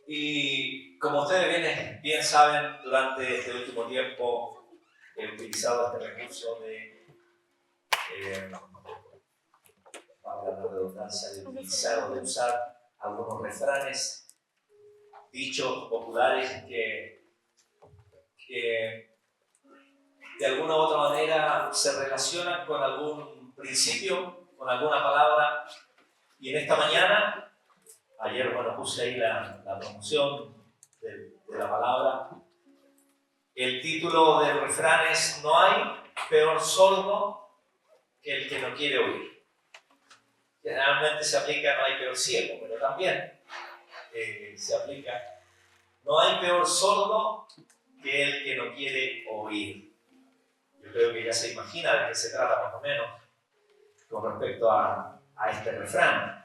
Y como ustedes bien saben, durante este último tiempo he utilizado este recurso de, para la redundancia, de utilizar o de usar algunos refranes, dichos populares que de alguna u otra manera se relacionan con algún principio, con alguna palabra. Y en esta mañana, ayer puse ahí la promoción de la palabra. El título del refrán es: no hay peor sordo que el que no quiere oír. Generalmente se aplica no hay peor ciego, pero también se aplica no hay peor sordo que el que no quiere oír. Yo creo que ya se imagina de qué se trata más o menos con respecto a este refrán.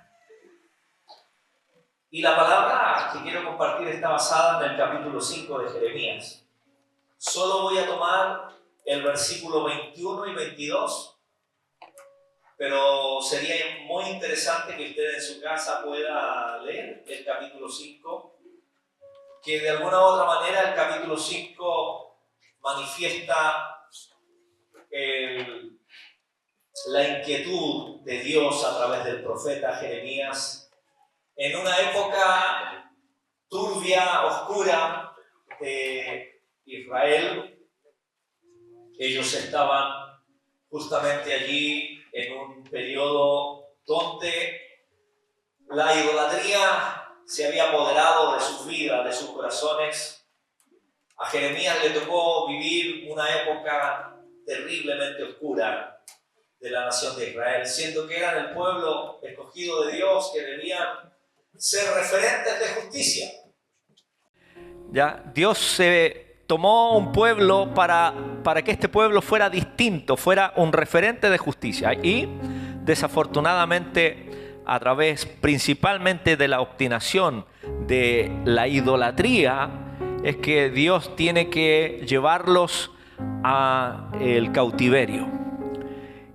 Y la palabra que quiero compartir está basada en el capítulo 5 de Jeremías. Solo voy a tomar el versículo 21 y 22, pero sería muy interesante que usted en su casa pueda leer el capítulo 5, que de alguna u otra manera el capítulo 5 manifiesta la inquietud de Dios a través del profeta Jeremías en una época turbia, oscura de Israel. Ellos estaban justamente allí en un periodo donde la idolatría se había apoderado de sus vidas, de sus corazones. A Jeremías le tocó vivir una época terriblemente oscura de la nación de Israel, siendo que eran el pueblo escogido de Dios, que debían ser referentes de justicia. Ya, Dios se tomó un pueblo para que este pueblo fuera distinto, fuera un referente de justicia. Y desafortunadamente, a través principalmente de la obstinación de la idolatría, es que Dios tiene que llevarlos al cautiverio.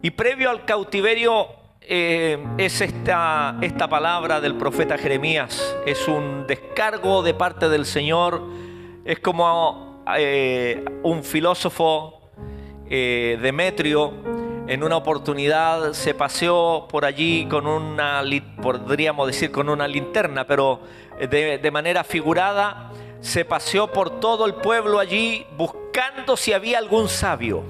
Y previo al cautiverio es esta palabra del profeta Jeremías. Es un descargo de parte del Señor. Es como un filósofo, Demetrio, en una oportunidad se paseó por allí con podríamos decir con una linterna, pero de manera figurada, se paseó por todo el pueblo allí buscando si había algún sabio.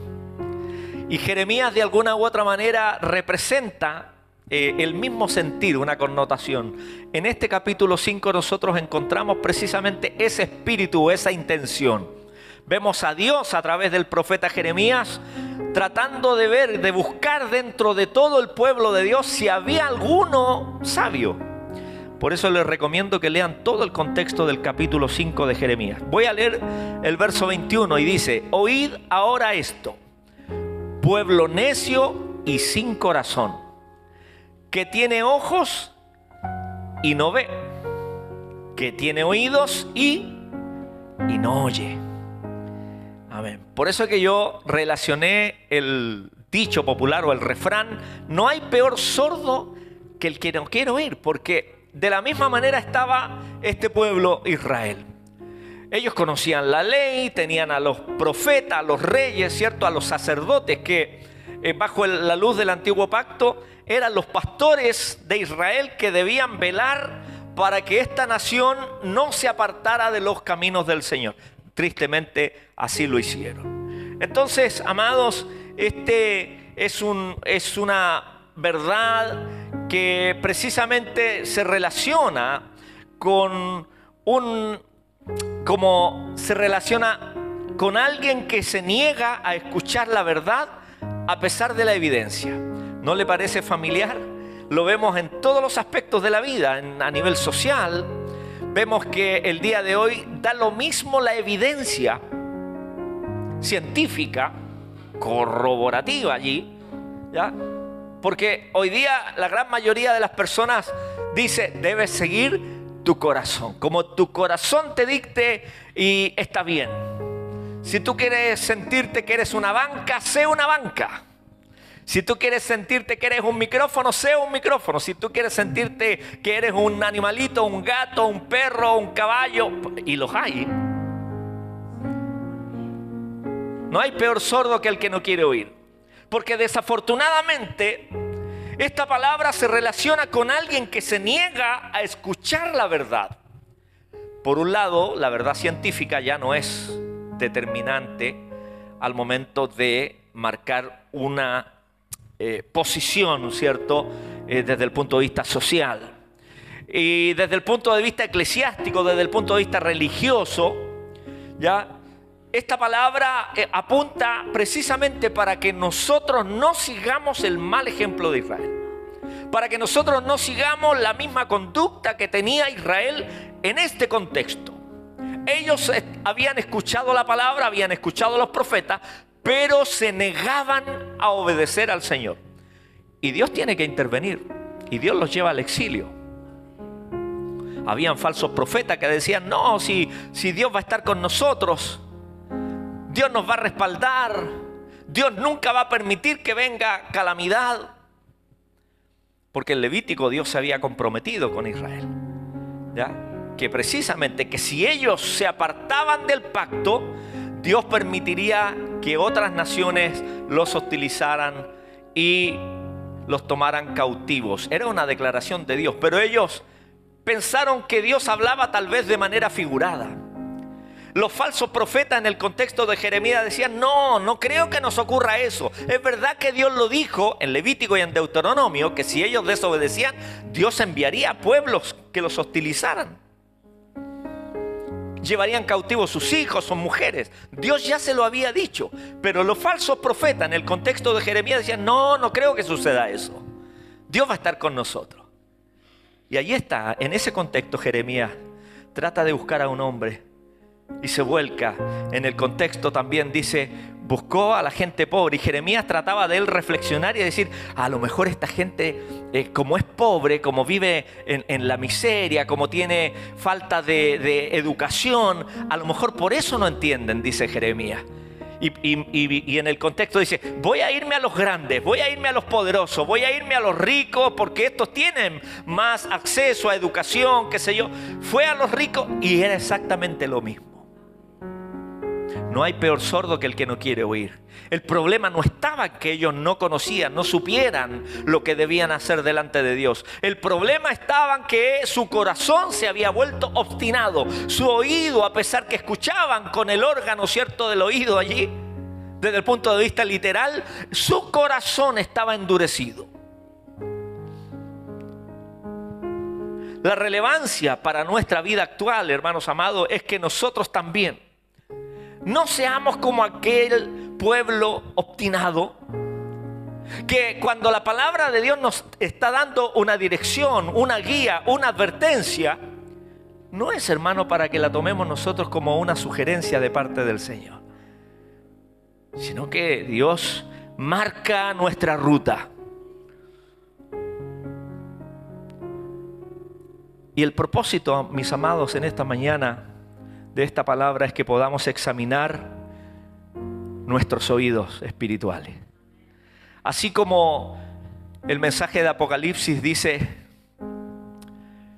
Y Jeremías de alguna u otra manera representa el mismo sentir, una connotación. En este capítulo 5 nosotros encontramos precisamente ese espíritu, esa intención. Vemos a Dios a través del profeta Jeremías tratando de ver, de buscar dentro de todo el pueblo de Dios si había alguno sabio. Por eso les recomiendo que lean todo el contexto del capítulo 5 de Jeremías. Voy a leer el verso 21 y dice: oíd ahora esto, pueblo necio y sin corazón, que tiene ojos y no ve, que tiene oídos y no oye. Amén. Por eso es que yo relacioné el dicho popular o el refrán: no hay peor sordo que el que no quiere oír, porque de la misma manera estaba este pueblo Israel. Ellos conocían la ley, tenían a los profetas, a los reyes, ¿cierto? A los sacerdotes que bajo la luz del antiguo pacto eran los pastores de Israel que debían velar para que esta nación no se apartara de los caminos del Señor. Tristemente así lo hicieron. Entonces, amados, es una verdad que precisamente se relaciona con alguien que se niega a escuchar la verdad a pesar de la evidencia. ¿No le parece familiar? Lo vemos en todos los aspectos de la vida, a nivel social. Vemos que el día de hoy da lo mismo la evidencia científica, corroborativa allí, ¿ya? Porque hoy día la gran mayoría de las personas dice: debes seguir tu corazón, como tu corazón te dicte, y está bien. Si tú quieres sentirte que eres una banca, sé una banca. Si tú quieres sentirte que eres un micrófono, sé un micrófono. Si tú quieres sentirte que eres un animalito, un gato, un perro, un caballo, y los hay. No hay peor sordo que el que no quiere oír. Porque desafortunadamente esta palabra se relaciona con alguien que se niega a escuchar la verdad. Por un lado, la verdad científica ya no es determinante al momento de marcar una posición, ¿cierto? Desde el punto de vista social. Y desde el punto de vista eclesiástico, desde el punto de vista religioso, ¿ya? Esta palabra apunta precisamente para que nosotros no sigamos el mal ejemplo de Israel. Para que nosotros no sigamos la misma conducta que tenía Israel en este contexto. Ellos habían escuchado la palabra, habían escuchado a los profetas, pero se negaban a obedecer al Señor. Y Dios tiene que intervenir. Y Dios los lleva al exilio. Habían falsos profetas que decían, no, si Dios va a estar con nosotros, Dios nos va a respaldar, Dios nunca va a permitir que venga calamidad. Porque en Levítico Dios se había comprometido con Israel, ¿ya? Que precisamente que si ellos se apartaban del pacto, Dios permitiría que otras naciones los hostilizaran y los tomaran cautivos. Era una declaración de Dios, pero ellos pensaron que Dios hablaba tal vez de manera figurada. Los falsos profetas en el contexto de Jeremías decían, no creo que nos ocurra eso. Es verdad que Dios lo dijo en Levítico y en Deuteronomio, que si ellos desobedecían, Dios enviaría a pueblos que los hostilizaran. Llevarían cautivos sus hijos, sus mujeres. Dios ya se lo había dicho. Pero los falsos profetas en el contexto de Jeremías decían, no creo que suceda eso. Dios va a estar con nosotros. Y allí está, en ese contexto Jeremías trata de buscar a un hombre y se vuelca. En el contexto también dice, buscó a la gente pobre. Y Jeremías trataba de él reflexionar y decir, a lo mejor esta gente, como es pobre, como vive en la miseria, como tiene falta de educación, a lo mejor por eso no entienden, dice Jeremías. Y en el contexto dice, voy a irme a los grandes, voy a irme a los poderosos, voy a irme a los ricos, porque estos tienen más acceso a educación, qué sé yo. Fue a los ricos y era exactamente lo mismo. No hay peor sordo que el que no quiere oír. El problema no estaba en que ellos no conocían, no supieran lo que debían hacer delante de Dios. El problema estaba en que su corazón se había vuelto obstinado. Su oído, a pesar que escuchaban con el órgano, ¿cierto?, del oído allí, desde el punto de vista literal, su corazón estaba endurecido. La relevancia para nuestra vida actual, hermanos amados, es que nosotros también no seamos como aquel pueblo obstinado que cuando la palabra de Dios nos está dando una dirección, una guía, una advertencia, no es, hermano, para que la tomemos nosotros como una sugerencia de parte del Señor, sino que Dios marca nuestra ruta. Y el propósito, mis amados, en esta mañana de esta palabra es que podamos examinar nuestros oídos espirituales. Así como el mensaje de Apocalipsis dice,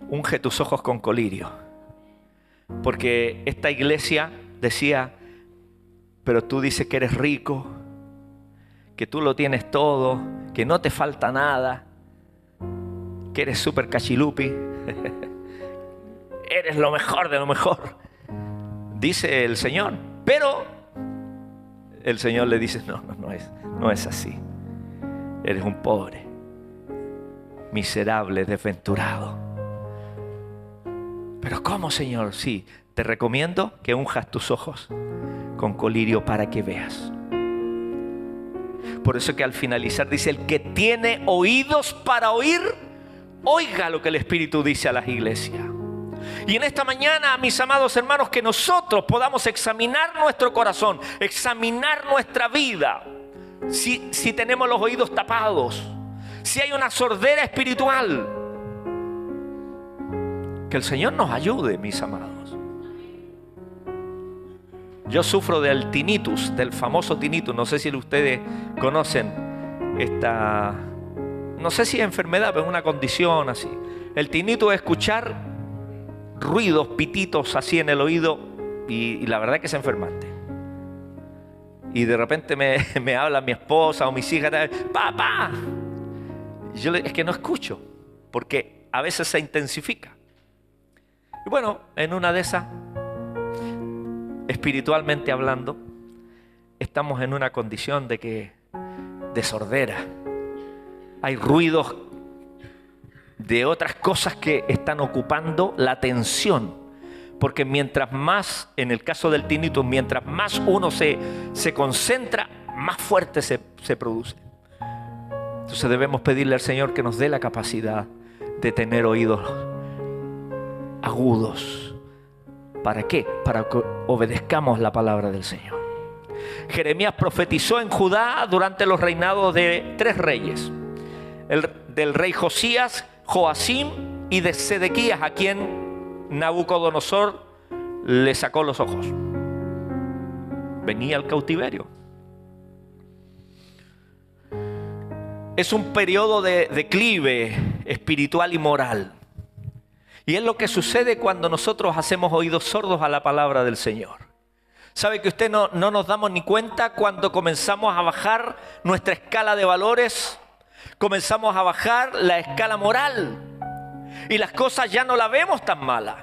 unge tus ojos con colirio. Porque esta iglesia decía, pero tú dices que eres rico, que tú lo tienes todo, que no te falta nada, que eres súper cachilupi, eres lo mejor de lo mejor. Dice el Señor, pero el Señor le dice, no es así. Eres un pobre, miserable, desventurado. Pero ¿cómo, Señor? Sí, te recomiendo que unjas tus ojos con colirio para que veas. Por eso que al finalizar dice, el que tiene oídos para oír, oiga lo que el Espíritu dice a las iglesias. Y en esta mañana, mis amados hermanos, que nosotros podamos examinar nuestro corazón, examinar nuestra vida. Si tenemos los oídos tapados, si hay una sordera espiritual, que el Señor nos ayude, mis amados. Yo sufro del tinnitus, del famoso tinnitus, no sé si ustedes conocen no sé si es enfermedad, pero es una condición así. El tinnitus es escuchar ruidos, pititos así en el oído, y la verdad que es enfermante. Y de repente me habla mi esposa o mis hijas, ¡papá! Y yo es que no escucho, porque a veces se intensifica. Y bueno, en una de esas, espiritualmente hablando, estamos en una condición de sordera. Hay ruidos de otras cosas que están ocupando la atención. Porque mientras más, en el caso del tinnitus, mientras más uno se concentra, más fuerte se produce. Entonces debemos pedirle al Señor que nos dé la capacidad de tener oídos agudos. ¿Para qué? Para que obedezcamos la palabra del Señor. Jeremías profetizó en Judá durante los reinados de 3 reyes. Del rey Josías, Joacim y de Sedequías, a quien Nabucodonosor le sacó los ojos. Venía el cautiverio. Es un periodo de declive espiritual y moral. Y es lo que sucede cuando nosotros hacemos oídos sordos a la palabra del Señor. ¿Sabe que usted no nos damos ni cuenta cuando comenzamos a bajar nuestra escala de valores? Comenzamos a bajar la escala moral. Y las cosas ya no las vemos tan malas.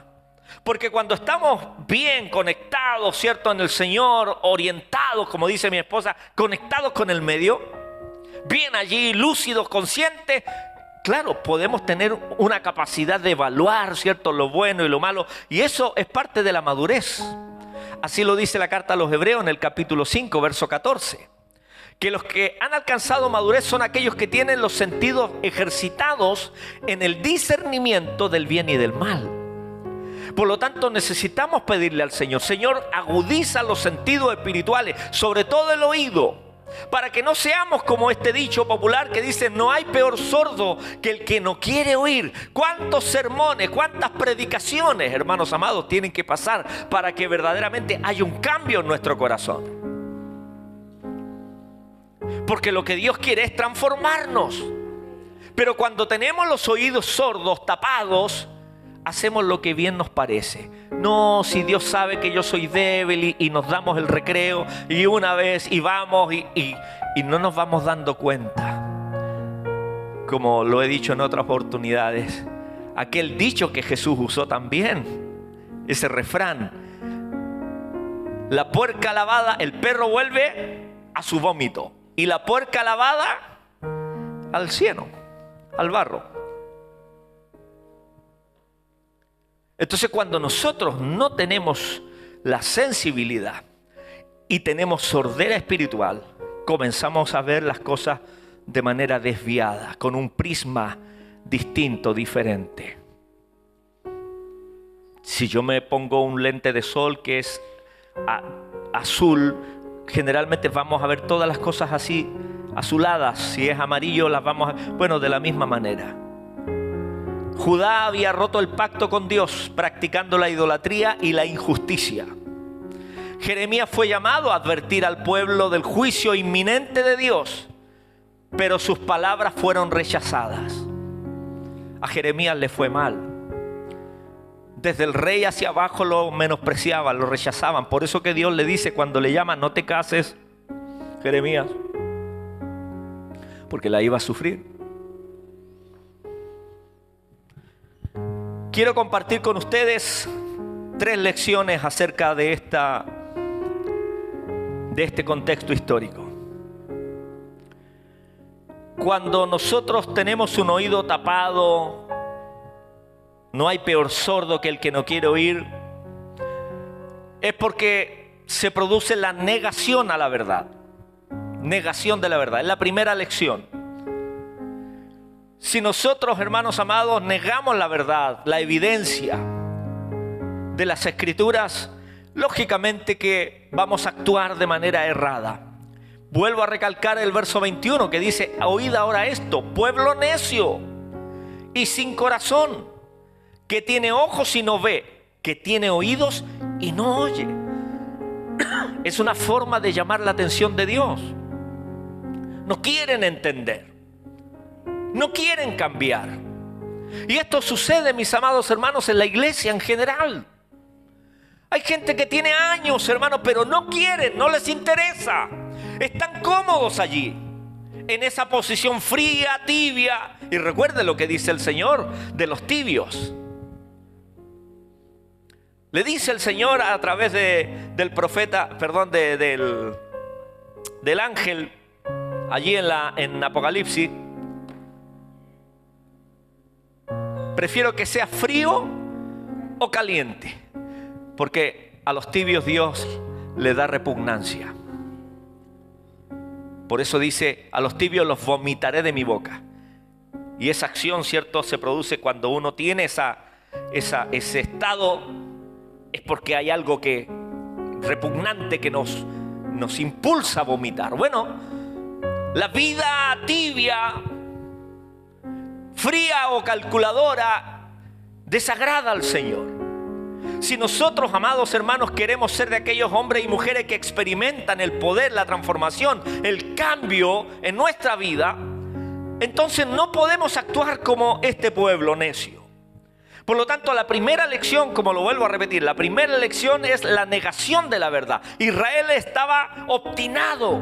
Porque cuando estamos bien conectados, ¿cierto?, en el Señor, orientados, como dice mi esposa, conectados con el medio, bien allí, lúcidos, conscientes, claro, podemos tener una capacidad de evaluar, ¿cierto?, lo bueno y lo malo. Y eso es parte de la madurez. Así lo dice la carta a los Hebreos en el capítulo 5, verso 14. Que los que han alcanzado madurez son aquellos que tienen los sentidos ejercitados en el discernimiento del bien y del mal. Por lo tanto, necesitamos pedirle al Señor: Señor, agudiza los sentidos espirituales, sobre todo el oído, para que no seamos como este dicho popular que dice: no hay peor sordo que el que no quiere oír. ¿Cuántos sermones, cuántas predicaciones, hermanos amados, tienen que pasar para que verdaderamente haya un cambio en nuestro corazón? Porque lo que Dios quiere es transformarnos. Pero cuando tenemos los oídos sordos, tapados, hacemos lo que bien nos parece. No, si Dios sabe que yo soy débil, y nos damos el recreo y una vez y vamos y no nos vamos dando cuenta. Como lo he dicho en otras oportunidades, aquel dicho que Jesús usó también, ese refrán: la puerca lavada, el perro vuelve a su vómito, y la puerca lavada al cieno, al barro. Entonces, cuando nosotros no tenemos la sensibilidad y tenemos sordera espiritual, comenzamos a ver las cosas de manera desviada, con un prisma distinto, diferente. Si yo me pongo un lente de sol que es azul, generalmente vamos a ver todas las cosas así azuladas. Si es amarillo, las vamos a... Bueno, de la misma manera. Judá había roto el pacto con Dios, practicando la idolatría y la injusticia. Jeremías fue llamado a advertir al pueblo del juicio inminente de Dios, pero sus palabras fueron rechazadas. A Jeremías le fue mal. Desde el rey hacia abajo lo menospreciaban, lo rechazaban. Por eso que Dios le dice cuando le llama: no te cases, Jeremías, porque la iba a sufrir. Quiero compartir con ustedes 3 lecciones acerca de este contexto histórico. Cuando nosotros tenemos un oído tapado, no hay peor sordo que el que no quiere oír, es porque se produce la negación a la verdad. Negación de la verdad. Es la primera lección. Si nosotros, hermanos amados, negamos la verdad, la evidencia de las Escrituras, lógicamente que vamos a actuar de manera errada. Vuelvo a recalcar el verso 21 que dice: oíd ahora esto, pueblo necio y sin corazón, que tiene ojos y no ve, que tiene oídos y no oye. Es una forma de llamar la atención de Dios. no quieren entender, no quieren cambiar. Y esto sucede, mis amados hermanos, en la iglesia en general. Hay gente que tiene años, hermanos, pero no quieren, no les interesa. Están cómodos allí, en esa posición fría, tibia. Y recuerde lo que dice el Señor de los tibios. Le dice el Señor a través del profeta, del ángel, allí en Apocalipsis: prefiero que sea frío o caliente, porque a los tibios Dios le da repugnancia. Por eso dice: a los tibios los vomitaré de mi boca. Y esa acción, ¿cierto?, se produce cuando uno tiene ese estado. Es porque hay algo repugnante que nos impulsa a vomitar. Bueno, la vida tibia, fría o calculadora desagrada al Señor. Si nosotros, amados hermanos, queremos ser de aquellos hombres y mujeres que experimentan el poder, la transformación, el cambio en nuestra vida, entonces no podemos actuar como este pueblo necio. Por lo tanto, la primera lección, como lo vuelvo a repetir, la primera lección es la negación de la verdad. Israel estaba obstinado.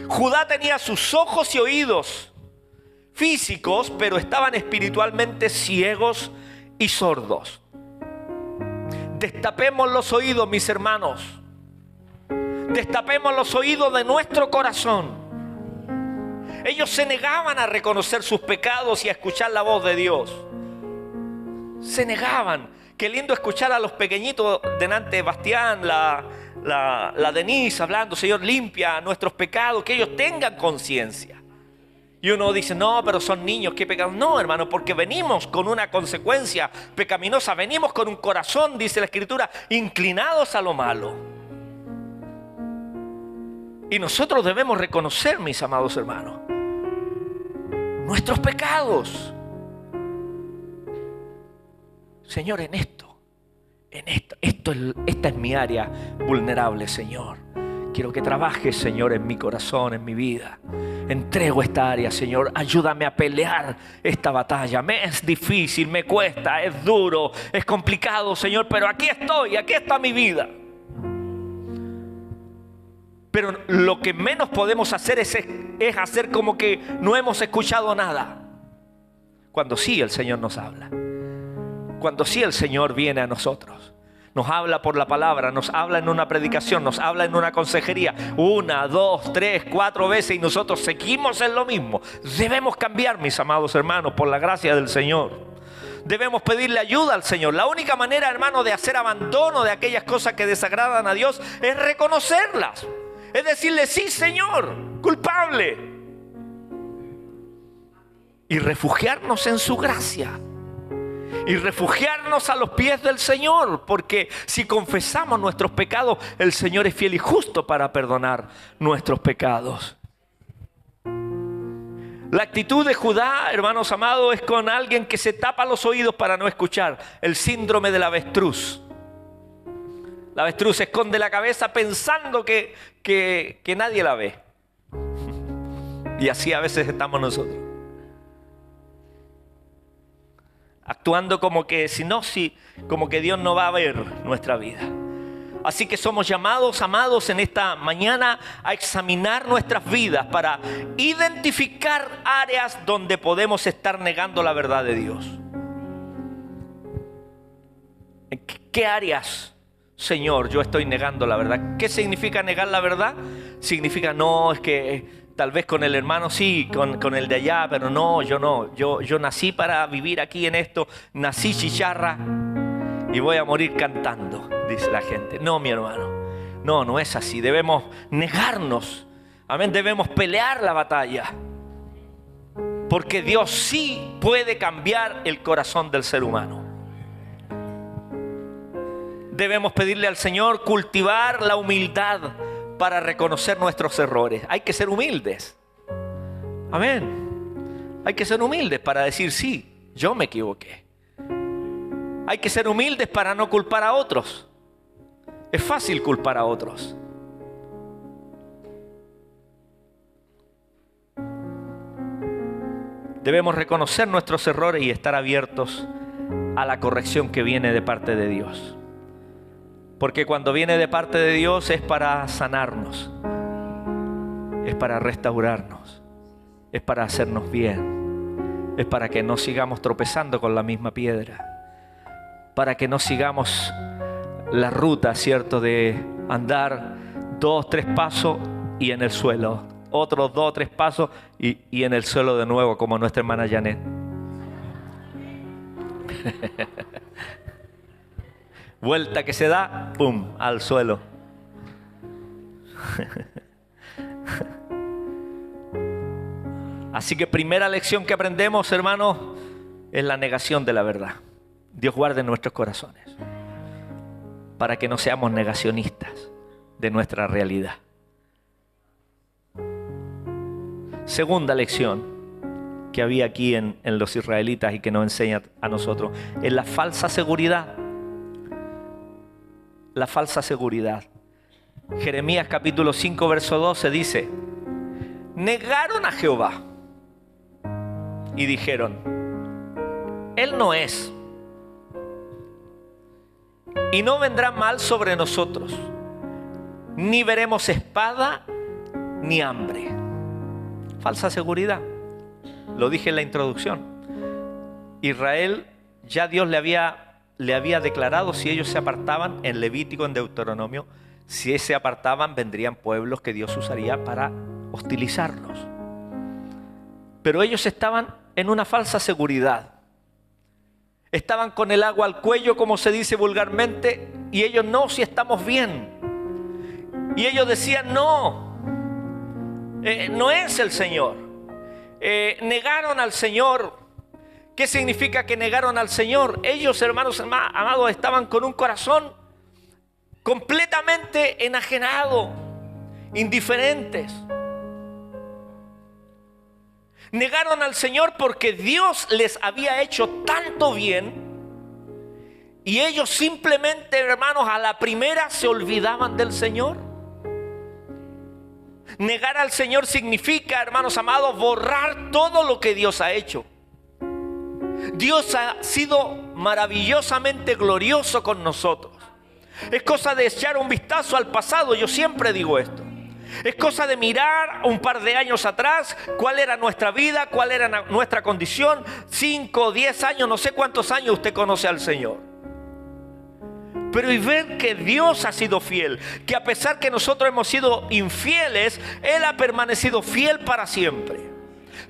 Judá tenía sus ojos y oídos físicos, pero estaban espiritualmente ciegos y sordos. Destapemos los oídos, mis hermanos. Destapemos los oídos de nuestro corazón. Ellos se negaban a reconocer sus pecados y a escuchar la voz de Dios. Se negaban. Qué lindo escuchar a los pequeñitos delante de Bastián, la Denise hablando: Señor, limpia nuestros pecados, que ellos tengan conciencia. Y uno dice: no, pero son niños, ¿qué pecados? No, hermano, porque venimos con una consecuencia pecaminosa, venimos con un corazón, dice la Escritura, inclinados a lo malo. Y nosotros debemos reconocer, mis amados hermanos, nuestros pecados. Señor, esta es mi área vulnerable, Señor. Quiero que trabajes, Señor, en mi corazón, en mi vida. Entrego esta área, Señor. Ayúdame a pelear esta batalla. Es difícil, me cuesta, es duro, es complicado, Señor, pero aquí estoy, aquí está mi vida. Pero lo que menos podemos hacer es hacer como que no hemos escuchado nada. Cuando sí el Señor nos habla. Cuando sí el Señor viene a nosotros, nos habla por la palabra, nos habla en una predicación, nos habla en una consejería, 1, 2, 3, 4 veces, y nosotros seguimos en lo mismo. Debemos cambiar, mis amados hermanos, por la gracia del Señor. Debemos pedirle ayuda al Señor. La única manera, hermano, de hacer abandono de aquellas cosas que desagradan a Dios es reconocerlas. Es decirle: sí, Señor, culpable. Y refugiarnos en su gracia. Y refugiarnos a los pies del Señor, porque si confesamos nuestros pecados, el Señor es fiel y justo para perdonar nuestros pecados. La actitud de Judá, hermanos amados, es con alguien que se tapa los oídos para no escuchar. El síndrome del avestruz. La avestruz esconde la cabeza pensando que nadie la ve. Y así a veces estamos nosotros. Actuando como que como que Dios no va a ver nuestra vida. Así que somos llamados, amados, en esta mañana a examinar nuestras vidas para identificar áreas donde podemos estar negando la verdad de Dios. ¿En qué áreas, Señor, yo estoy negando la verdad? ¿Qué significa negar la verdad? Significa: no, es que tal vez con el hermano sí, con el de allá, pero no, yo no. Yo nací para vivir aquí en esto, nací chicharra y voy a morir cantando, dice la gente. No, mi hermano, no es así. Debemos negarnos, amén, debemos pelear la batalla, porque Dios sí puede cambiar el corazón del ser humano. Debemos pedirle al Señor cultivar la humildad para reconocer nuestros errores. Hay que ser humildes. Amén. Hay que ser humildes para decir: sí, yo me equivoqué. Hay que ser humildes para no culpar a otros. Es fácil culpar a otros. Debemos reconocer nuestros errores y estar abiertos a la corrección que viene de parte de Dios. Porque cuando viene de parte de Dios es para sanarnos, es para restaurarnos, es para hacernos bien, es para que no sigamos tropezando con la misma piedra, para que no sigamos la ruta, ¿cierto?, de andar 2, 3 pasos y en el suelo, otros 2, 3 pasos y en el suelo de nuevo, como nuestra hermana Janet. Vuelta que se da, ¡pum!, al suelo. Así que primera lección que aprendemos, hermanos, es la negación de la verdad. Dios guarde nuestros corazones para que no seamos negacionistas de nuestra realidad. Segunda lección que había aquí en los israelitas y que nos enseña a nosotros es la falsa seguridad. La falsa seguridad. Jeremías capítulo 5 verso 12 dice: negaron a Jehová y dijeron: Él no es, y no vendrá mal sobre nosotros, ni veremos espada ni hambre. Falsa seguridad. Lo dije en la introducción. Israel, ya Dios le había declarado, si ellos se apartaban, en Levítico, en Deuteronomio, si se apartaban vendrían pueblos que Dios usaría para hostilizarlos. Pero ellos estaban en una falsa seguridad. Estaban con el agua al cuello, como se dice vulgarmente, y ellos: no, si estamos bien. Y ellos decían: no, no es el Señor. Negaron al Señor. ¿Qué significa que negaron al Señor? Ellos, hermanos amados, estaban con un corazón completamente enajenado, indiferentes. Negaron al Señor porque Dios les había hecho tanto bien y ellos simplemente, hermanos, a la primera se olvidaban del Señor. Negar al Señor significa, hermanos amados, borrar todo lo que Dios ha hecho. Dios ha sido maravillosamente glorioso con nosotros. Es cosa de echar un vistazo al pasado, yo siempre digo esto. Es cosa de mirar un par de años atrás, cuál era nuestra vida, cuál era nuestra condición, 5, 10 años, no sé cuántos años usted conoce al Señor. Pero y ver que Dios ha sido fiel, que a pesar que nosotros hemos sido infieles, Él ha permanecido fiel para siempre.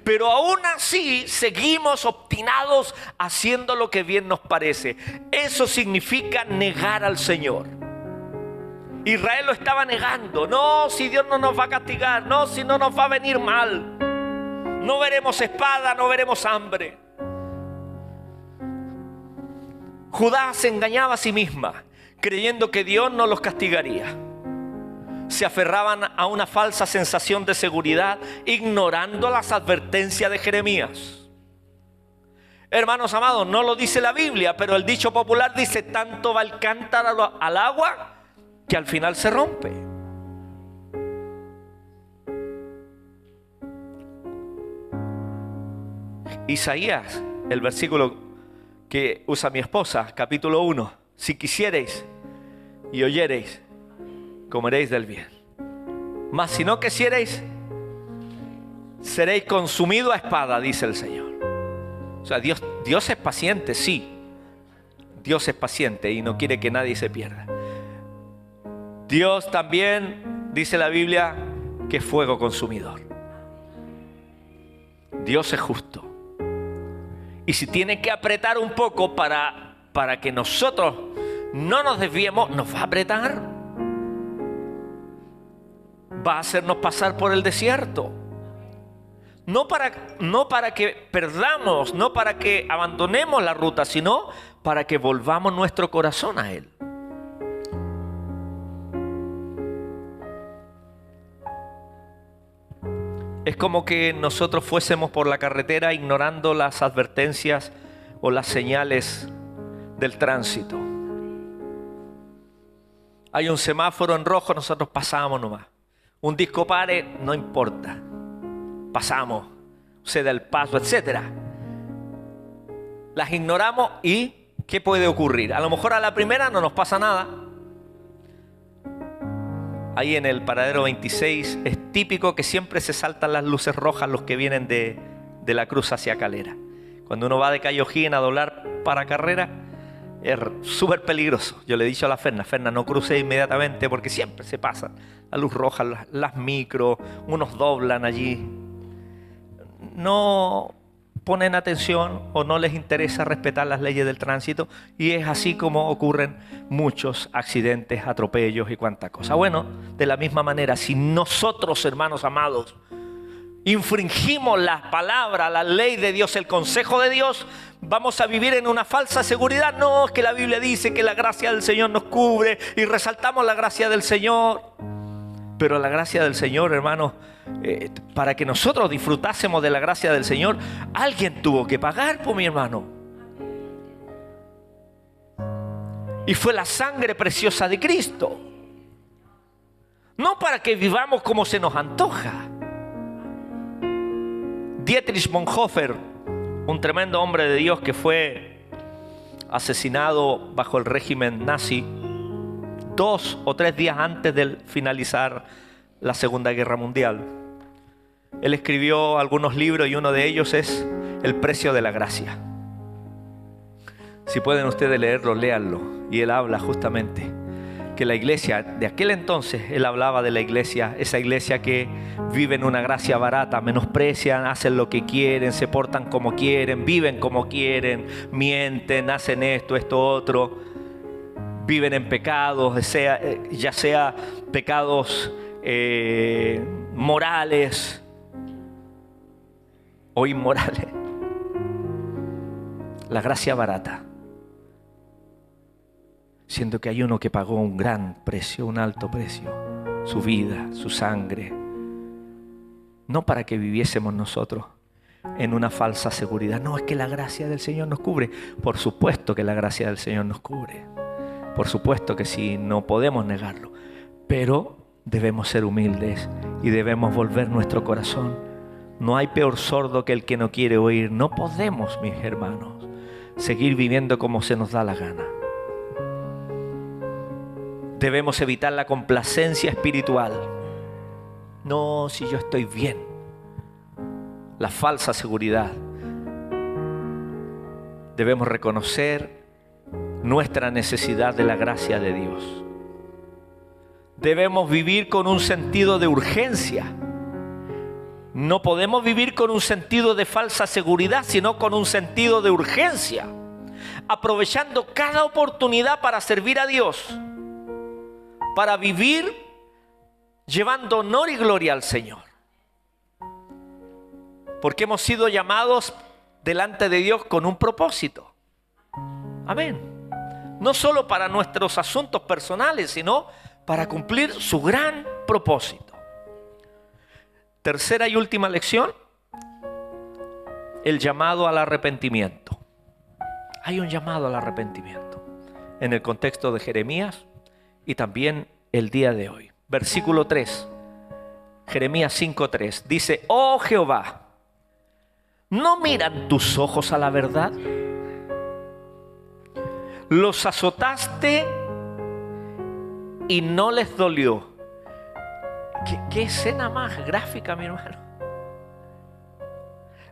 Pero aún así seguimos obstinados haciendo lo que bien nos parece. Eso significa negar al Señor. Israel lo estaba negando. No, si Dios no nos va a castigar. No, si no nos va a venir mal. No veremos espada, no veremos hambre. Judá se engañaba a sí misma, creyendo que Dios no los castigaría. Se aferraban a una falsa sensación de seguridad, ignorando las advertencias de Jeremías. Hermanos amados, no lo dice la Biblia, pero el dicho popular dice: tanto va el cántaro al agua que al final se rompe. Isaías, el versículo que usa mi esposa, capítulo 1: si quisiereis y oyereis, comeréis del bien. Mas si no quisiereis, seréis consumidos a espada, dice el Señor. O sea, Dios es paciente, sí. Dios es paciente y no quiere que nadie se pierda. Dios también, dice la Biblia, que es fuego consumidor. Dios es justo. Y si tiene que apretar un poco para que nosotros no nos desviemos, nos va a apretar. Va a hacernos pasar por el desierto. No para que perdamos, no para que abandonemos la ruta, sino para que volvamos nuestro corazón a Él. Es como que nosotros fuésemos por la carretera ignorando las advertencias o las señales del tránsito. Hay un semáforo en rojo, nosotros pasamos nomás. Un disco pare, no importa. Pasamos. ceda el paso, etc. Las ignoramos y ¿qué puede ocurrir? A lo mejor a la primera no nos pasa nada. Ahí en el paradero 26 es típico que siempre se saltan las luces rojas los que vienen de la Cruz hacia Calera. Cuando uno va de Cayo O'Higgins a doblar para Carrera, es súper peligroso. Yo le he dicho a la Ferna, no cruce inmediatamente porque siempre se pasan la luz roja, las micros, unos doblan allí. No ponen atención o no les interesa respetar las leyes del tránsito, y es así como ocurren muchos accidentes, atropellos y cuánta cosa. Bueno, de la misma manera, si nosotros, hermanos amados, infringimos la palabra, la ley de Dios, el consejo de Dios, vamos a vivir en una falsa seguridad. No, es que la Biblia dice que la gracia del Señor nos cubre y resaltamos la gracia del Señor. Pero la gracia del Señor, hermanos, para que nosotros disfrutásemos de la gracia del Señor, alguien tuvo que pagar por mi hermano. Y fue la sangre preciosa de Cristo. No para que vivamos como se nos antoja. Dietrich Bonhoeffer, un tremendo hombre de Dios que fue asesinado bajo el régimen nazi 2 o 3 días antes de finalizar la Segunda Guerra Mundial. Él escribió algunos libros y uno de ellos es El precio de la gracia. Si pueden ustedes leerlo, léanlo. Y él habla justamente que la iglesia de aquel entonces, él hablaba de la iglesia, esa iglesia que vive en una gracia barata, menosprecian, hacen lo que quieren, se portan como quieren, viven como quieren, mienten, hacen esto, otro, viven en pecados, ya sea pecados morales o inmorales. La gracia barata. Siendo que hay uno que pagó un gran precio, un alto precio, su vida, su sangre, no para que viviésemos nosotros en una falsa seguridad. No, es que la gracia del Señor nos cubre. Por supuesto que la gracia del Señor nos cubre. Por supuesto que sí, no podemos negarlo. Pero debemos ser humildes y debemos volver nuestro corazón. No hay peor sordo que el que no quiere oír. No podemos, mis hermanos, seguir viviendo como se nos da la gana. Debemos evitar la complacencia espiritual. No, si yo estoy bien. La falsa seguridad. Debemos reconocer nuestra necesidad de la gracia de Dios. Debemos vivir con un sentido de urgencia. No podemos vivir con un sentido de falsa seguridad, sino con un sentido de urgencia, aprovechando cada oportunidad para servir a Dios, para vivir llevando honor y gloria al Señor. Porque hemos sido llamados delante de Dios con un propósito. Amén. No solo para nuestros asuntos personales, sino para cumplir su gran propósito. Tercera y última lección: el llamado al arrepentimiento. Hay un llamado al arrepentimiento en el contexto de Jeremías y también el día de hoy. Versículo 3, Jeremías 5:3, dice: oh Jehová, ¿no miran tus ojos a la verdad? Los azotaste y no les dolió. ¿Qué escena más gráfica, mi hermano?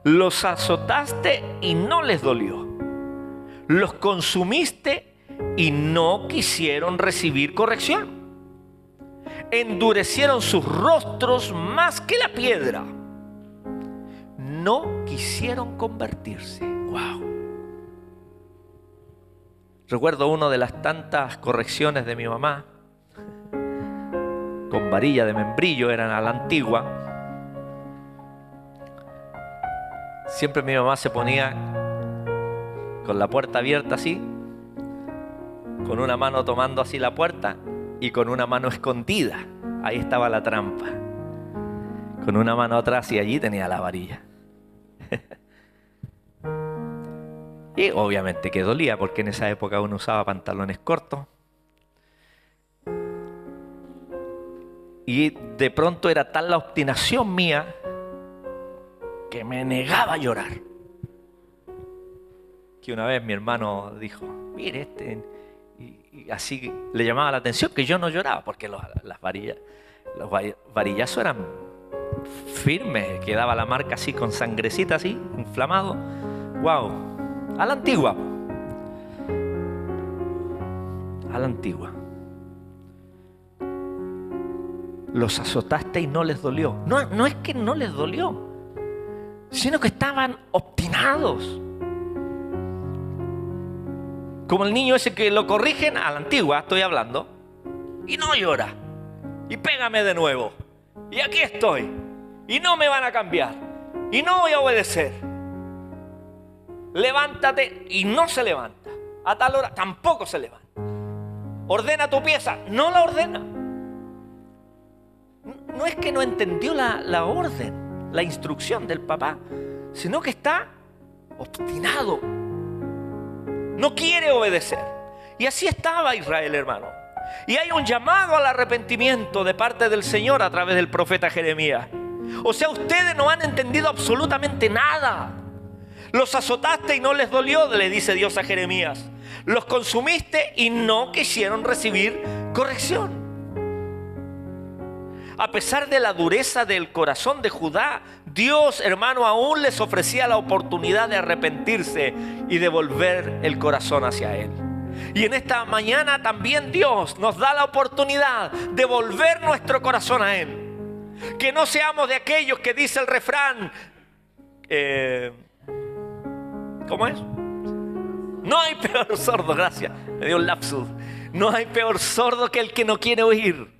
Los azotaste y no les dolió. Los consumiste y no quisieron recibir corrección. Endurecieron sus rostros más que la piedra. No quisieron convertirse. ¡Wow! Recuerdo una de las tantas correcciones de mi mamá, con varilla de membrillo, eran a la antigua. Siempre mi mamá se ponía con la puerta abierta así, con una mano tomando así la puerta y con una mano escondida. Ahí estaba la trampa. Con una mano atrás y allí tenía la varilla. Y obviamente que dolía, porque en esa época uno usaba pantalones cortos. Y de pronto era tal la obstinación mía que me negaba a llorar. Que una vez mi hermano dijo, mire, y así le llamaba la atención que yo no lloraba, porque los varillazos eran firmes, quedaba la marca así con sangrecita así, inflamado. Wow, a la antigua. A la antigua. Los azotaste y no les dolió. No es que no les dolió, sino que estaban obstinados. Como el niño ese que lo corrigen, a la antigua estoy hablando, y no llora. Y pégame de nuevo. Y aquí estoy. Y no me van a cambiar. Y no voy a obedecer. Levántate, y no se levanta. A tal hora tampoco se levanta. Ordena tu pieza, no la ordena. No es que no entendió la orden, la instrucción del papá, sino que está obstinado. No quiere obedecer. Y así estaba Israel, hermano. Y hay un llamado al arrepentimiento de parte del Señor a través del profeta Jeremías. O sea, ustedes no han entendido absolutamente nada. Los azotaste y no les dolió, le dice Dios a Jeremías. Los consumiste y no quisieron recibir corrección. A pesar de la dureza del corazón de Judá, Dios, hermano, aún les ofrecía la oportunidad de arrepentirse y de volver el corazón hacia Él. Y en esta mañana también Dios nos da la oportunidad de volver nuestro corazón a Él. Que no seamos de aquellos que dice el refrán, ¿cómo es? No hay peor sordo, gracias, me dio un lapsus. No hay peor sordo que el que no quiere oír.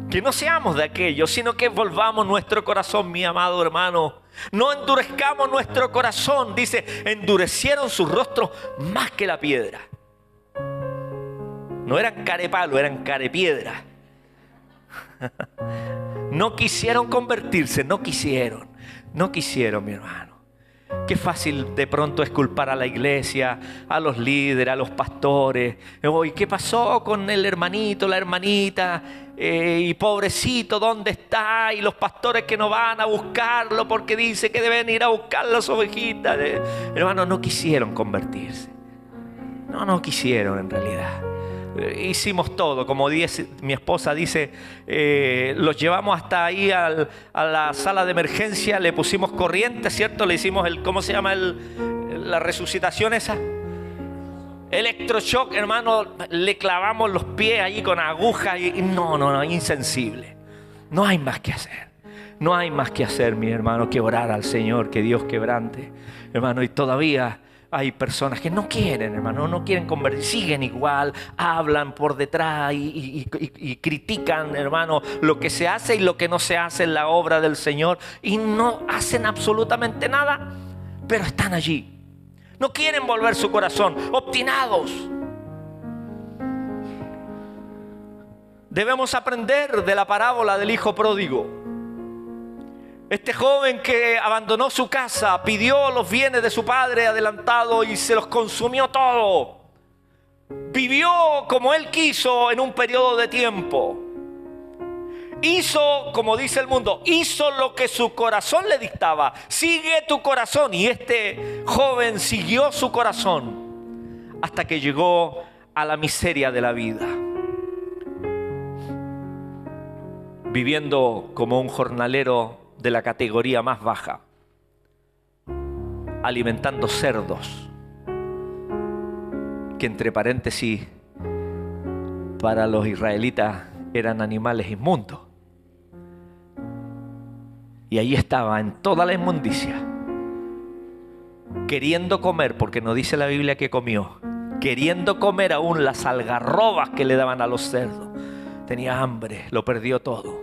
Que no seamos de aquellos, sino que volvamos nuestro corazón, mi amado hermano. No endurezcamos nuestro corazón. Dice, endurecieron sus rostros más que la piedra. No eran carepalo, eran carepiedra. No quisieron convertirse, no quisieron, mi hermano. Qué fácil de pronto es culpar a la iglesia, a los líderes, a los pastores. ¿Y qué pasó con el hermanito, la hermanita? Y pobrecito, ¿dónde está? Y los pastores que no van a buscarlo porque dice que deben ir a buscar las ovejitas. Hermanos, no quisieron convertirse. No quisieron en realidad. Hicimos todo, como dice, mi esposa dice, los llevamos hasta ahí a la sala de emergencia, le pusimos corriente, ¿cierto? Le hicimos ¿cómo se llama la resucitación esa? Electroshock, hermano, le clavamos los pies ahí con agujas y no, insensible. No hay más que hacer. No hay más que hacer, mi hermano, que orar al Señor, que Dios quebrante, hermano, y todavía hay personas que no quieren, hermano, no quieren convertir, siguen igual, hablan por detrás y critican, hermano, lo que se hace y lo que no se hace en la obra del Señor y no hacen absolutamente nada, pero están allí. No quieren volver su corazón, obstinados. Debemos aprender de la parábola del hijo pródigo. Este joven que abandonó su casa, pidió los bienes de su padre adelantado y se los consumió todo. Vivió como él quiso en un periodo de tiempo. Hizo, como dice el mundo, hizo lo que su corazón le dictaba. Sigue tu corazón. Y este joven siguió su corazón hasta que llegó a la miseria de la vida. Viviendo como un jornalero de la categoría más baja, alimentando cerdos, que entre paréntesis para los israelitas eran animales inmundos. Y ahí estaba en toda la inmundicia, queriendo comer, porque no dice la Biblia que comió, queriendo comer aún las algarrobas que le daban a los cerdos. Tenía hambre, lo perdió todo.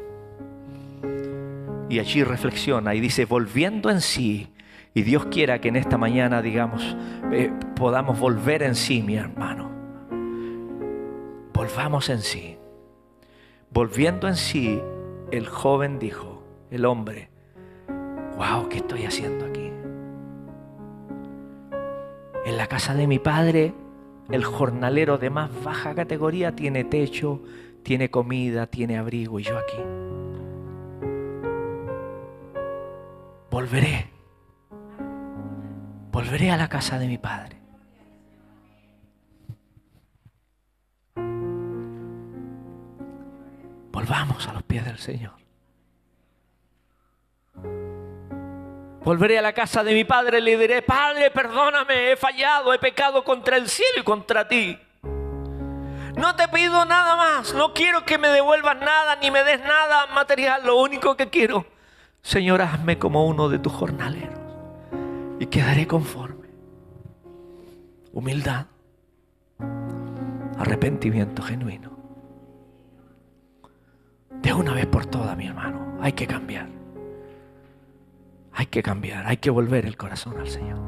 Y allí reflexiona y dice, volviendo en sí, y Dios quiera que en esta mañana, digamos, podamos volver en sí, mi hermano. Volvamos en sí. Volviendo en sí, el joven dijo, el hombre, wow, ¿qué estoy haciendo aquí? En la casa de mi padre, el jornalero de más baja categoría tiene techo, tiene comida, tiene abrigo, y yo aquí. volveré a la casa de mi padre. Volvamos a los pies del Señor. Volveré a la casa de mi padre y le diré: Padre, perdóname, he fallado, he pecado contra el cielo y contra ti. No te pido nada más, no quiero que me devuelvas nada, ni me des nada material. Lo único que quiero, Señor, hazme como uno de tus jornaleros y quedaré conforme. Humildad, arrepentimiento genuino. De una vez por todas, mi hermano, hay que cambiar. Hay que cambiar, hay que volver el corazón al Señor.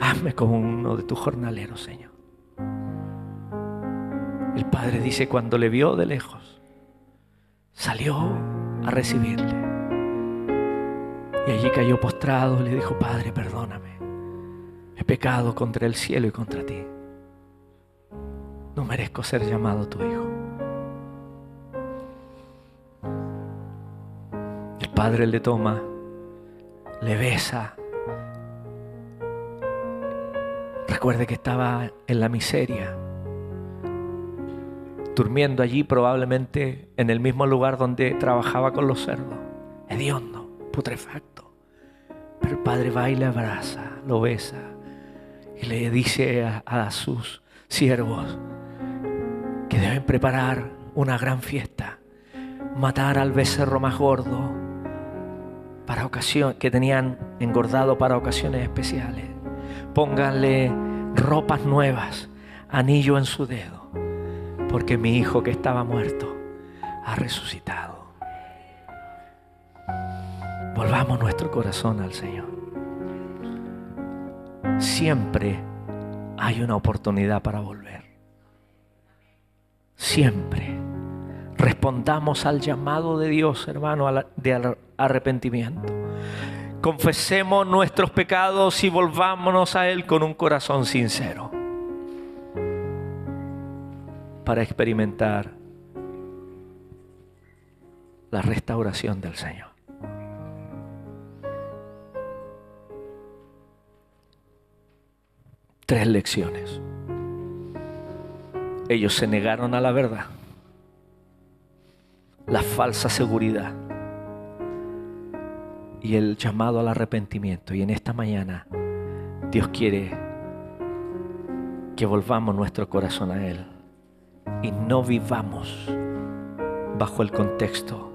Hazme como uno de tus jornaleros, Señor. El padre dice: cuando le vio de lejos, salió a recibirle. Y allí cayó postrado y le dijo: Padre, perdóname. He pecado contra el cielo y contra ti. No merezco ser llamado tu hijo. El padre le toma, le besa. Recuerde que estaba en la miseria, durmiendo allí probablemente en el mismo lugar donde trabajaba con los cerdos, hediondo, putrefacto. Pero el padre va y le abraza, lo besa y le dice a sus siervos que deben preparar una gran fiesta, matar al becerro más gordo para ocasión, que tenían engordado para ocasiones especiales. Pónganle ropas nuevas, anillo en su dedo, porque mi hijo que estaba muerto ha resucitado. Volvamos nuestro corazón al Señor. Siempre hay una oportunidad para volver. Siempre. Respondamos al llamado de Dios, hermano, de arrepentimiento. Confesemos nuestros pecados y volvámonos a Él con un corazón sincero para experimentar la restauración del Señor. Tres lecciones. Ellos se negaron a la verdad, la falsa seguridad y el llamado al arrepentimiento. Y en esta mañana Dios quiere que volvamos nuestro corazón a Él y no vivamos bajo el contexto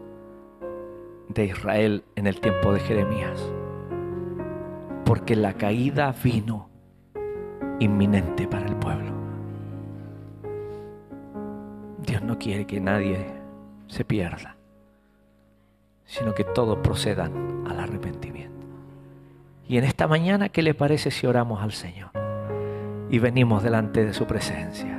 de Israel en el tiempo de Jeremías, porque la caída vino inminente para el pueblo. Dios no quiere que nadie se pierda, sino que todos procedan al arrepentimiento. Y en esta mañana, ¿qué le parece si oramos al Señor y venimos delante de su presencia?